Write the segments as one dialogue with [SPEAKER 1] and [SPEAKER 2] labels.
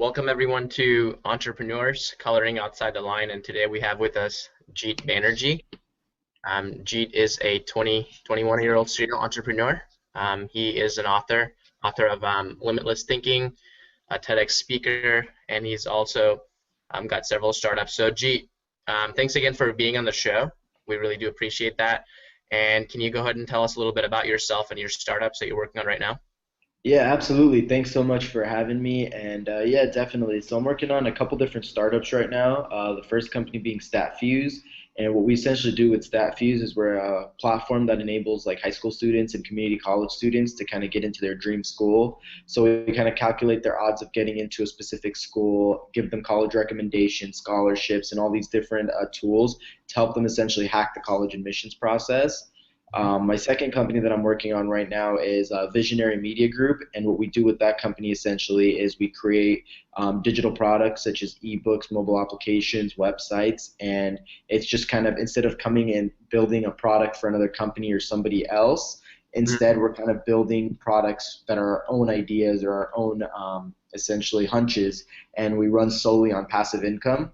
[SPEAKER 1] Welcome everyone to Entrepreneurs Coloring Outside the Line, and today we have with us Jeet Banerjee. Jeet is a 21-year-old serial entrepreneur. He is an author of Limitless Thinking, a TEDx speaker, and he's also got several startups. So Jeet, thanks again for being on the show. We really do appreciate that. And can you go ahead and tell us a little bit about yourself and your startups that you're working on right now?
[SPEAKER 2] Yeah, absolutely. Thanks so much for having me. And yeah, definitely. So I'm working on a couple different startups right now. The first company being Statfuse. And what we essentially do with Statfuse is we're a platform that enables like high school students and community college students to kind of get into their dream school. So we kind of calculate their odds of getting into a specific school, give them college recommendations, scholarships, and all these different tools to help them essentially hack the college admissions process. My second company that I'm working on right now is Visionary Media Group, and what we do with that company essentially is we create digital products such as ebooks, mobile applications, websites, and it's just kind of instead of coming and building a product for another company or somebody else, instead we're kind of building products that are our own ideas or our own essentially hunches, and we run solely on passive income.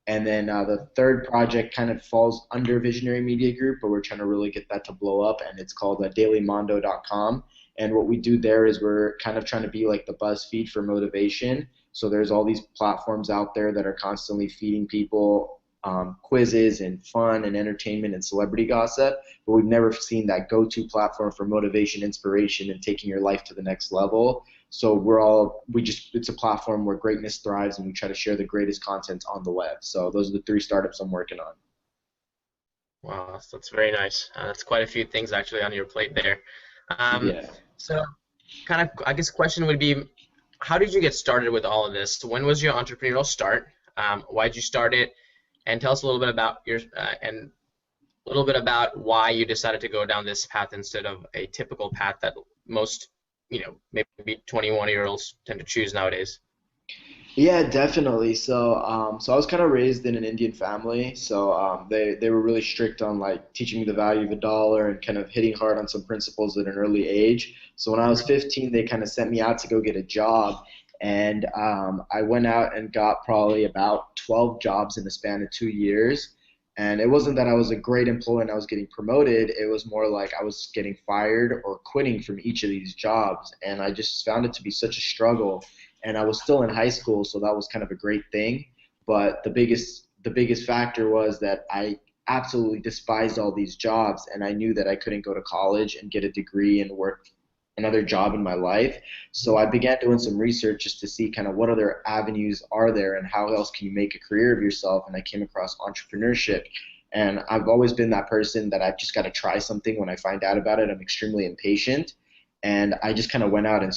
[SPEAKER 2] And then the third project kind of falls under Visionary Media Group, but we're trying to really get that to blow up, and it's called dailymondo.com. And what we do there is we're kind of trying to be like the BuzzFeed for motivation. So there's all these platforms out there that are constantly feeding people quizzes and fun and entertainment and celebrity gossip, but we've never seen that go-to platform for motivation, inspiration, and taking your life to the next level. So it's a platform where greatness thrives, and we try to share the greatest content on the web. So those are the three startups I'm working on.
[SPEAKER 1] Wow, that's very nice. That's quite a few things actually on your plate there. Um,
[SPEAKER 2] Yeah.
[SPEAKER 1] so, kind of, I guess, question would be, how did you get started with all of this? When was your entrepreneurial start? Why did you start it? And tell us a little bit about and a little bit about why you decided to go down this path instead of a typical path that most, maybe 21-year-olds tend to choose nowadays.
[SPEAKER 2] Yeah, definitely. So I was kind of raised in an Indian family, so they were really strict on like teaching me the value of a dollar and kind of hitting hard on some principles at an early age. So when I was 15, they kind of sent me out to go get a job, and I went out and got probably about 12 jobs in the span of 2 years. And it wasn't that I was a great employee and I was getting promoted. It was more like I was getting fired or quitting from each of these jobs. And I just found it to be such a struggle, and I was still in high school, so that was kind of a great thing. But the biggest factor was that I absolutely despised all these jobs, and I knew that I couldn't go to college and get a degree and work another job in my life. So I began doing some research just to see kind of what other avenues are there and how else can you make a career of yourself. And I came across entrepreneurship. And I've always been that person that I've just got to try something when I find out about it. I'm extremely impatient. And I just kind of went out and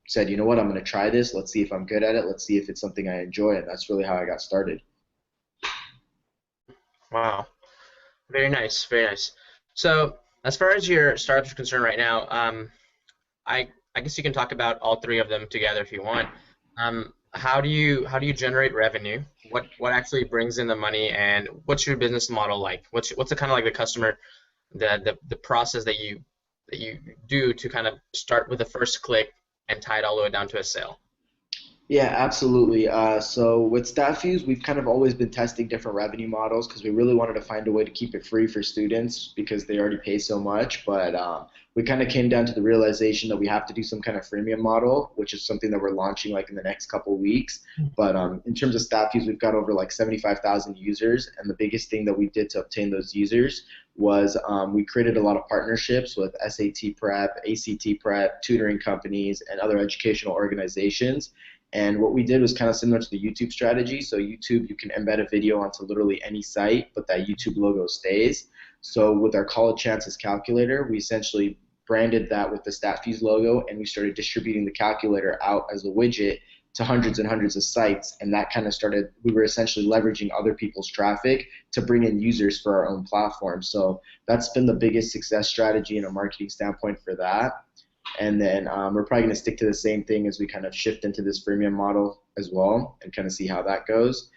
[SPEAKER 2] said, you know what, I'm going to try this. Let's see if I'm good at it. Let's see if it's something I enjoy. And that's really how I got started.
[SPEAKER 1] Wow, very nice, very nice. So, as far as your startups are concerned right now, I guess you can talk about all three of them together if you want. How do you generate revenue? What actually brings in the money, and what's your business model like? What's the kind of like the customer the process that you do to kind of start with the first click and tie it all the way down to a sale?
[SPEAKER 2] Yeah, absolutely. So with Statfuse, we've kind of always been testing different revenue models because we really wanted to find a way to keep it free for students because they already pay so much. But we kind of came down to the realization that we have to do some kind of freemium model, which is something that we're launching like in the next couple of weeks. But in terms of Statfuse, we've got over like 75,000 users, and the biggest thing that we did to obtain those users was we created a lot of partnerships with SAT Prep, ACT Prep, tutoring companies, and other educational organizations. And what we did was kind of similar to the YouTube strategy. So YouTube, you can embed a video onto literally any site, but that YouTube logo stays. So with our College Chances calculator, we essentially branded that with the StatFuse logo, and we started distributing the calculator out as a widget to hundreds and hundreds of sites. And that kind of started, we were essentially leveraging other people's traffic to bring in users for our own platform. So that's been the biggest success strategy in a marketing standpoint for that. And then we're probably going to stick to the same thing as we kind of shift into this freemium model as well and kind of see how that goes.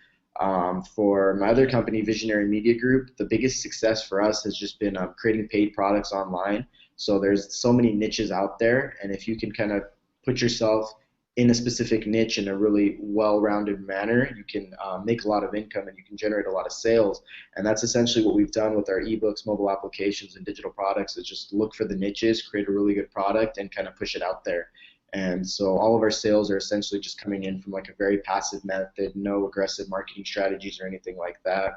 [SPEAKER 2] For my other company, Visionary Media Group, the biggest success for us has just been creating paid products online. So there's so many niches out there, and if you can kind of put yourself in a specific niche in a really well-rounded manner, you can make a lot of income and you can generate a lot of sales. And that's essentially what we've done with our ebooks, mobile applications, and digital products is just look for the niches, create a really good product, and kind of push it out there. And so all of our sales are essentially just coming in from like a very passive method, no aggressive marketing strategies or anything like that.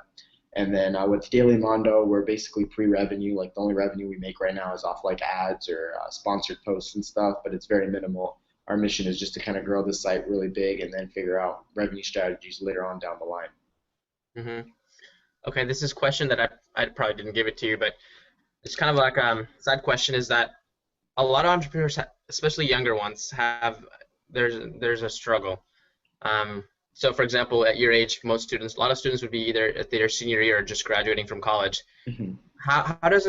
[SPEAKER 2] And then with Daily Mondo, we're basically pre-revenue. Like the only revenue we make right now is off like ads or sponsored posts and stuff, but it's very minimal. Our mission is just to kind of grow the site really big and then figure out revenue strategies later on down the line.
[SPEAKER 1] Hmm. Okay, this is a question that I probably didn't give it to you, but it's kind of like side question is that a lot of entrepreneurs, especially younger ones, have there's a struggle. So, for example, at your age, most students, a lot of students would be either at their senior year or just graduating from college.
[SPEAKER 2] Mhm.
[SPEAKER 1] How does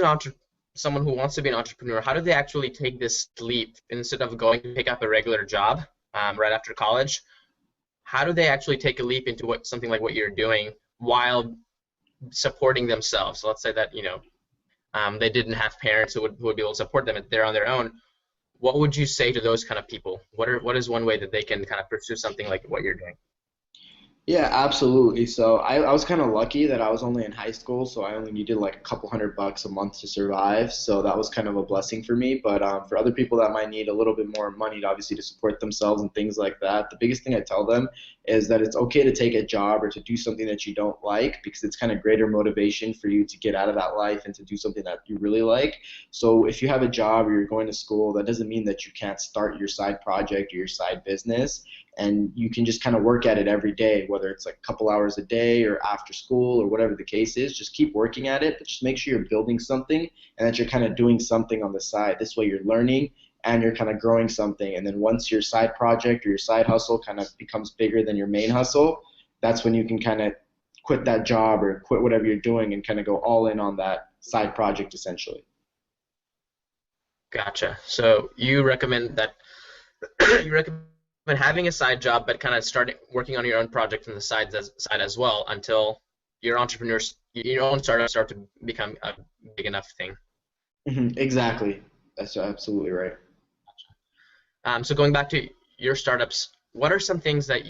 [SPEAKER 1] someone who wants to be an entrepreneur, how do they actually take this leap instead of going to pick up a regular job right after college? How do they actually take a leap into something like what you're doing while supporting themselves? So let's say that they didn't have parents who would be able to support them. They're on their own. What would you say to those kind of people? What is one way that they can kind of pursue something like what you're doing?
[SPEAKER 2] Yeah, absolutely. So I was kind of lucky that I was only in high school, so I only needed like a couple $100 a month to survive. So that was kind of a blessing for me. But for other people that might need a little bit more money, to obviously to support themselves and things like that, the biggest thing I tell them is that it's okay to take a job or to do something that you don't like because it's kind of greater motivation for you to get out of that life and to do something that you really like. So if you have a job or you're going to school, that doesn't mean that you can't start your side project or your side business, and you can just kind of work at it every day, whether it's like a couple hours a day or after school or whatever the case is. Just keep working at it, but just make sure you're building something and that you're kind of doing something on the side. This way you're learning and you're kind of growing something. And then once your side project or your side hustle kind of becomes bigger than your main hustle, that's when you can kind of quit that job or quit whatever you're doing and kind of go all in on that side project essentially.
[SPEAKER 1] Gotcha. So you recommend that you recommend having a side job, but kind of starting working on your own project on the side as well until your own startup start to become a big enough thing.
[SPEAKER 2] Exactly. That's absolutely right.
[SPEAKER 1] So going back to your startups, what are some things that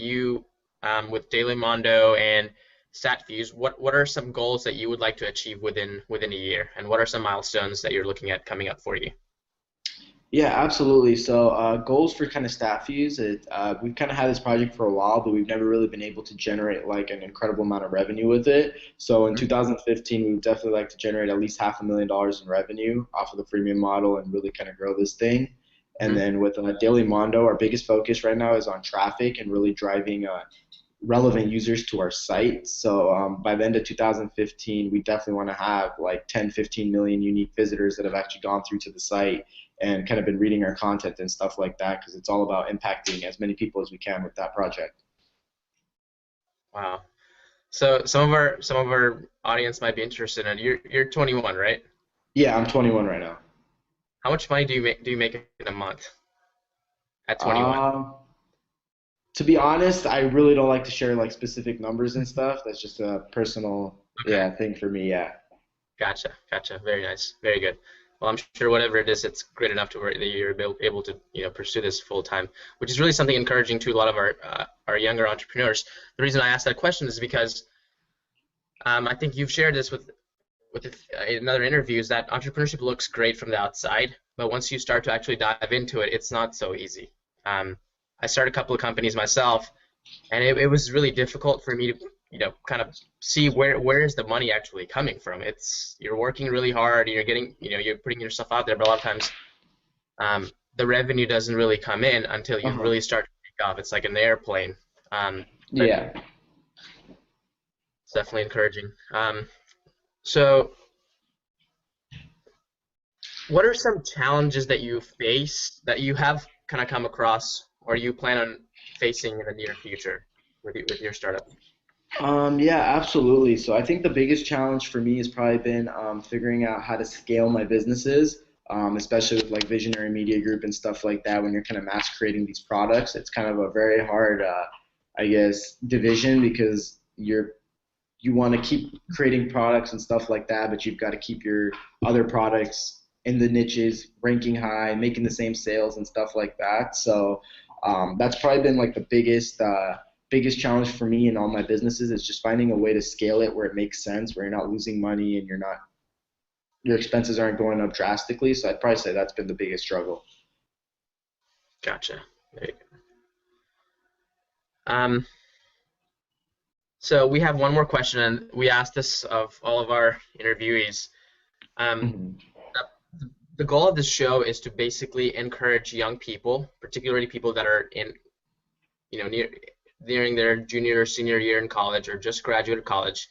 [SPEAKER 1] with Daily Mondo and Statfuse, what are some goals that you would like to achieve within a year, and what are some milestones that you're looking at coming up for you?
[SPEAKER 2] Yeah, absolutely. So goals for kind of staff use, we've kind of had this project for a while, but we've never really been able to generate like an incredible amount of revenue with it. So in 2015, we would definitely like to generate at least $500,000 in revenue off of the freemium model and really kind of grow this thing. And
[SPEAKER 1] Mm-hmm.
[SPEAKER 2] then with Daily Mondo, our biggest focus right now is on traffic and really driving relevant users to our site. So by the end of 2015, we definitely want to have like 10, 15 million unique visitors that have actually gone through to the site and kind of been reading our content and stuff like that because it's all about impacting as many people as we can with that project.
[SPEAKER 1] Wow. So some of our audience might be interested in you're 21, right?
[SPEAKER 2] Yeah, I'm 21 right now.
[SPEAKER 1] How much money do you make in a month at 21?
[SPEAKER 2] Um, to be honest, I really don't like to share like specific numbers and stuff. That's just a personal,
[SPEAKER 1] Okay.
[SPEAKER 2] yeah, thing for me. Yeah.
[SPEAKER 1] Gotcha. Gotcha. Very nice. Very good. Well, I'm sure whatever it is, it's great enough to where that you're able to pursue this full time, which is really something encouraging to a lot of our younger entrepreneurs. The reason I asked that question is because I think you've shared this in other interviews that entrepreneurship looks great from the outside, but once you start to actually dive into it, it's not so easy. I started a couple of companies myself, and it was really difficult for me to kind of see where is the money actually coming from. It's you're working really hard and you're getting you're putting yourself out there, but a lot of times the revenue doesn't really come in until you
[SPEAKER 2] Uh-huh.
[SPEAKER 1] really start to take off. It's like an airplane, but
[SPEAKER 2] Yeah.
[SPEAKER 1] it's definitely encouraging. So what are some challenges that you face that you have kind of come across or you plan on facing in the near future with your startup?
[SPEAKER 2] Yeah, absolutely. So I think the biggest challenge for me has probably been figuring out how to scale my businesses, especially with like Visionary Media Group and stuff like that. When you're kind of mass creating these products, it's kind of a very hard, I guess, division because you want to keep creating products and stuff like that, but you've got to keep your other products in the niches ranking high, making the same sales and stuff like that. So That's probably been like the biggest challenge for me in all my businesses is just finding a way to scale it where it makes sense, where you're not losing money and your expenses aren't going up drastically. So I'd probably say that's been the biggest struggle.
[SPEAKER 1] Gotcha. There you go. So we have one more question, and we asked this of all of our interviewees. Um,
[SPEAKER 2] Mhm.
[SPEAKER 1] the goal of this show is to basically encourage young people, particularly people that are in, nearing their junior or senior year in college or just graduated college,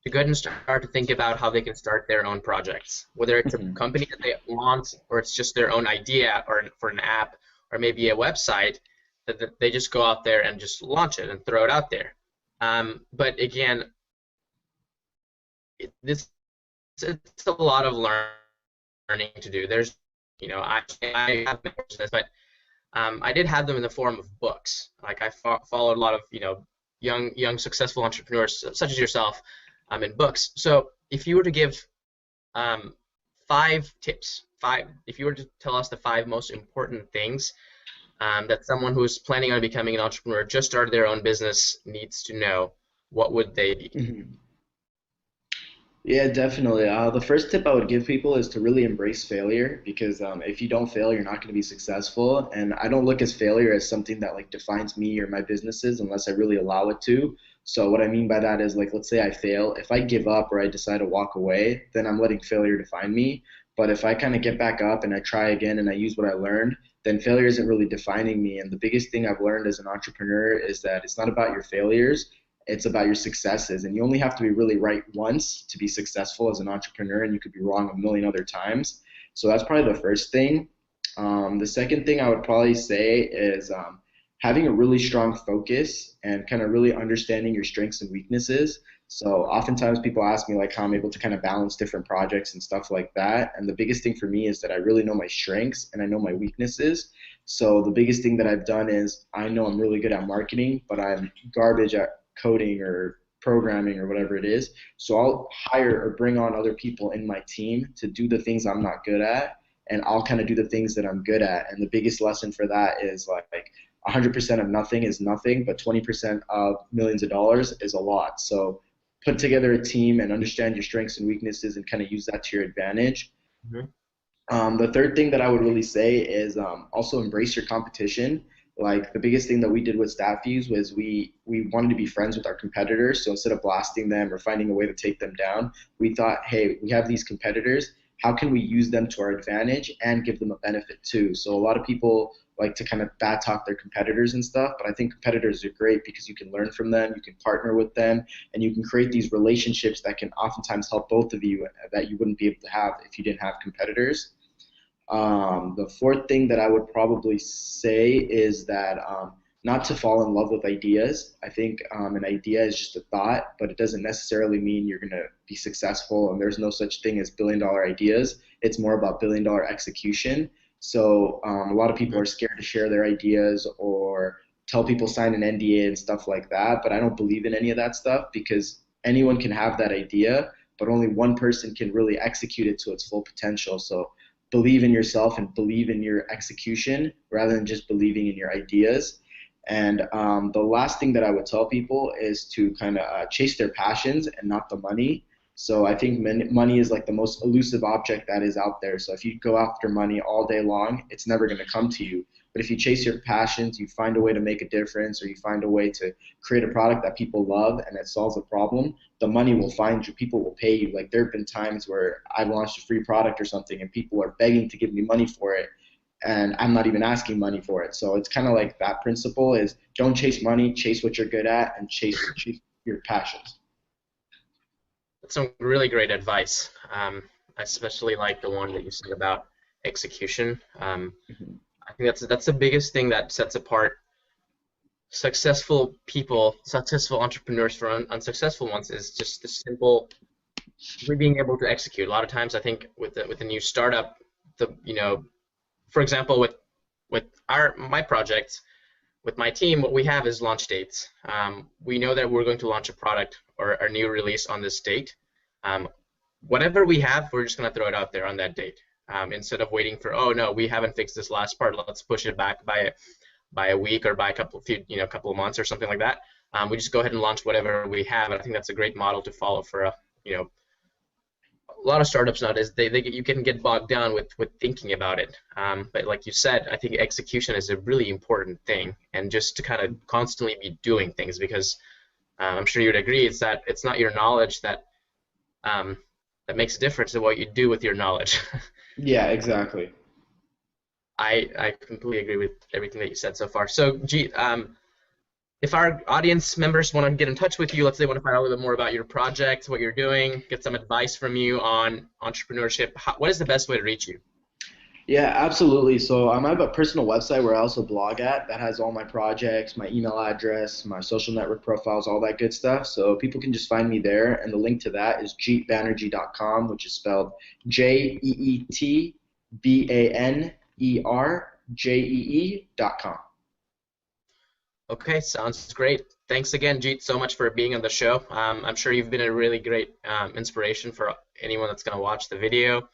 [SPEAKER 1] to go ahead and start to think about how they can start their own projects, whether it's a
[SPEAKER 2] Mhm.
[SPEAKER 1] company that they want or it's just their own idea or for an app or maybe a website that they just go out there and just launch it and throw it out there. But again, this it's a lot of learning to do. There's, I have mentioned this, but I did have them in the form of books. Like I followed a lot of young successful entrepreneurs such as yourself in books. So if you were to give um, 5 tips, if you were to tell us the 5 most important things that someone who's planning on becoming an entrepreneur, just started their own business, needs to know, what would they be?
[SPEAKER 2] Mhm. Yeah, definitely. The first tip I would give people is to really embrace failure because if you don't fail, you're not going to be successful. And I don't look as failure as something that like defines me or my businesses unless I really allow it to. So what I mean by that is like, let's say I fail. If I give up or I decide to walk away, then I'm letting failure define me. But if I kind of get back up and I try again and I use what I learned, then failure isn't really defining me. And the biggest thing I've learned as an entrepreneur is that it's not about your failures, it's about your successes, and you only have to be really right once to be successful as an entrepreneur, and you could be wrong a million other times. So that's probably the first thing. The second thing I would probably say is having a really strong focus and kind of really understanding your strengths and weaknesses. So oftentimes people ask me like how I'm able to kind of balance different projects and stuff like that, and the biggest thing for me is that I really know my strengths and I know my weaknesses. So the biggest thing that I've done is I know I'm really good at marketing, but I'm garbage at coding or programming or whatever it is. So I'll hire or bring on other people in my team to do the things I'm not good at, and I'll kind of do the things that I'm good at. And the biggest lesson for that is like 100% of nothing is nothing, but 20% of millions of dollars is a lot. So put together a team and understand your strengths and weaknesses and kind of use that to your advantage.
[SPEAKER 1] Mhm.
[SPEAKER 2] The third thing that I would really say is also embrace your competition. Like the biggest thing that we did with Statfuse was we wanted to be friends with our competitors. So instead of blasting them or finding a way to take them down, we thought, hey, we have these competitors. How can we use them to our advantage and give them a benefit too? So a lot of people like to kind of bad talk their competitors and stuff, but I think competitors are great because you can learn from them, you can partner with them, and you can create these relationships that can oftentimes help both of you that you wouldn't be able to have if you didn't have competitors. The fourth thing that I would probably say is that not to fall in love with ideas. I think an idea is just a thought, but it doesn't necessarily mean you're going to be successful. And there's no such thing as billion-dollar ideas. It's more about billion-dollar execution. So a lot of people
[SPEAKER 1] Mhm.
[SPEAKER 2] are scared to share their ideas or tell people sign an NDA and stuff like that. But I don't believe in any of that stuff because anyone can have that idea, but only one person can really execute it to its full potential. So believe in yourself and believe in your execution rather than just believing in your ideas. And the last thing that I would tell people is to kind of chase their passions and not the money. So I think money is like the most elusive object that is out there. So if you go after money all day long, it's never going to come to you. But if you chase your passions, you find a way to make a difference, or you find a way to create a product that people love and that solves a problem, the money will find you. People will pay you. Like there have been times where I've launched a free product or something, and people are begging to give me money for it, and I'm not even asking money for it. So it's kind of like that principle is don't chase money, chase what you're good at, and chase your passions.
[SPEAKER 1] That's some really great advice. I especially like the one that you said about execution.
[SPEAKER 2] Mhm.
[SPEAKER 1] I think that's the biggest thing that sets apart successful people, successful entrepreneurs from unsuccessful ones is just the simple really being able to execute. A lot of times, I think with a new startup, for example, with our my project, with my team, what we have is launch dates. We know that we're going to launch a product or a new release on this date. Um, Whatever we have, we're just going to throw it out there on that date. Instead of waiting for, oh no, we haven't fixed this last part, let's push it back by by a week or by a couple of months or something like that. We just go ahead and launch whatever we have, and I think that's a great model to follow for you know a lot of startups nowadays. You can get bogged down with thinking about it, but like you said, I think execution is a really important thing, and just to kind of constantly be doing things, because I'm sure you would agree, it's not your knowledge um, that makes a difference in what you do with your knowledge.
[SPEAKER 2] Yeah, exactly.
[SPEAKER 1] I completely agree with everything that you said so far. So, if our audience members want to get in touch with you, let's say want to find out a little bit more about your project, what you're doing, get some advice from you on entrepreneurship, what is the best way to reach you?
[SPEAKER 2] Yeah, absolutely. So I have a personal website where I also blog at that has all my projects, my email address, my social network profiles, all that good stuff. So people can just find me there. And the link to that is jeetbanerjee.com, which is spelled JeetBanerjee.com.
[SPEAKER 1] Okay, sounds great. Thanks again, Jeet, so much for being on the show. I'm sure you've been a really great inspiration for anyone that's going to watch the video.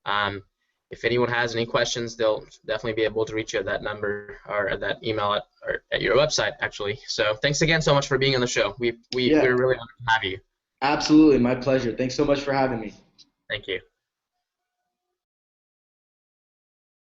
[SPEAKER 1] Um, if anyone has any questions, they'll definitely be able to reach you at that number or at that email or at your website, actually. So thanks again so much for being on the show.
[SPEAKER 2] Yeah,
[SPEAKER 1] We're really honored to have you.
[SPEAKER 2] absolutely. My pleasure. Thanks so much for having me.
[SPEAKER 1] Thank you.